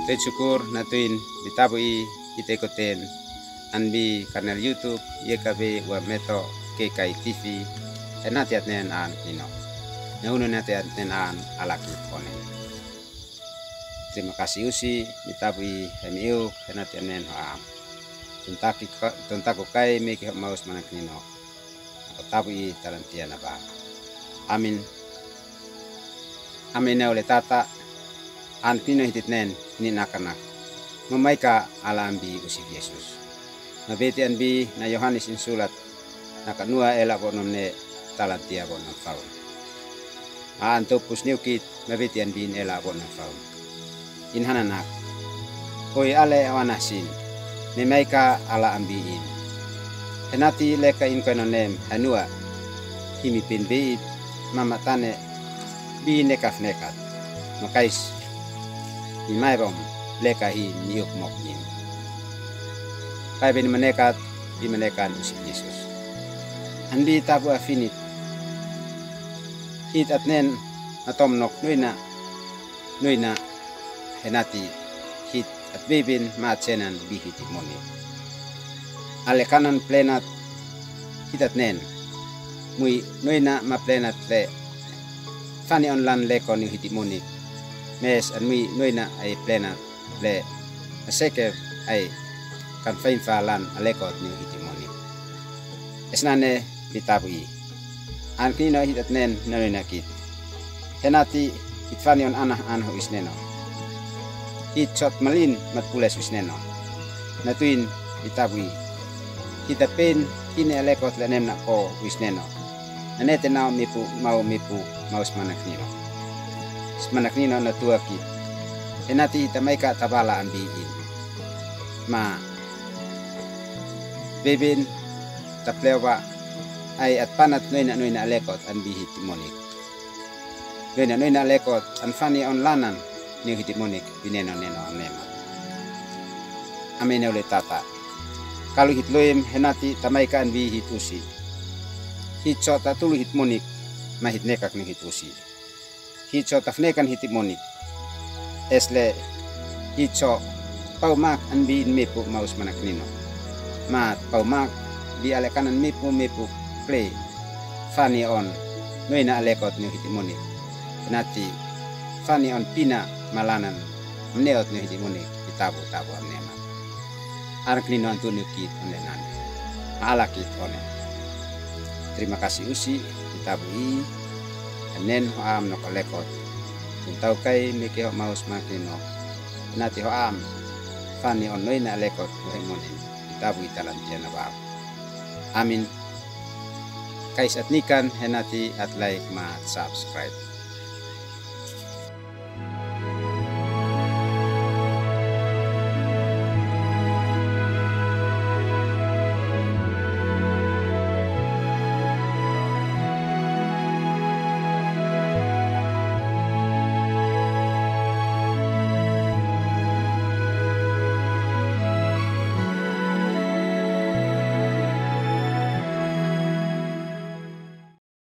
Te syukur natuin bitabui kita ikutin anbi kanal YouTube YKB wa meto KKI TV enatiat nen an nino. Nahunu natiat nen an alaki kone. Terima kasih usi bitabui hemiu enatiat nen hoam. Tuntaku kai meki maus manak nino. Aku tabui talantiana ba. Amin. Amin oleh tata an pino hitit nen ni nakanak memaika alambi usik Yesus mabeti anbi na Yohanes insulat nakanua ela bonom ne talantia bonom faun an topus niukit mabeti anbi ela bonom faun in hananak oi ale awanasin memaika ala ambiin enati leka in kononem hanua himi pinbeit mamatane bi nekaf nekat makais imay bom leka hi niuk mok nin kai ben menekat di menekan usik Yesus andi tabu afinit hit atnen atom nok nuina henati hit at bebin matsenan bihiti moni ale kanan plenat hit atnen mui nuina ma plenat le fani online leko ni hiti moni mes anmi nuina ay plena le aseke ay kan fain falan alekot ni hiti moni esnane bitabui an kino hitat nen nuina kit henati hitfani on anah anho isneno hit shot malin matpules isneno natuin bitabui hitapen kini alekot le nemna ko isneno anete na mipu maus manak nino manak nino na tuaki enati tamaika tabala ambiin ma bebin taplewa ay at panat noina lekot anbi hitimonik noina lekot anfani onlanan ni hitimonik bineno neno nema amene ole tata kalau hitloem henati tamaika anbi hitusi hitso tatulu hitmonik mahit nekak ni hitusi hitso tafnekan hitimonik esle hitso paumak anbi mepu maus manak nino mat paumak di alekanan mepu play fani on noina alekot ni hitimonik nati fani on pina malanan mneot ni hitimonik tabu amnema arak nino antunukit onenan alakit onen. Terima kasih usi bitabui nen ho am no kolekot tau kai meke ho maus makino nati ho am fani on noina lekot ho emonin bitabui talantiana ba amin kais atnikan henati at like ma subscribe.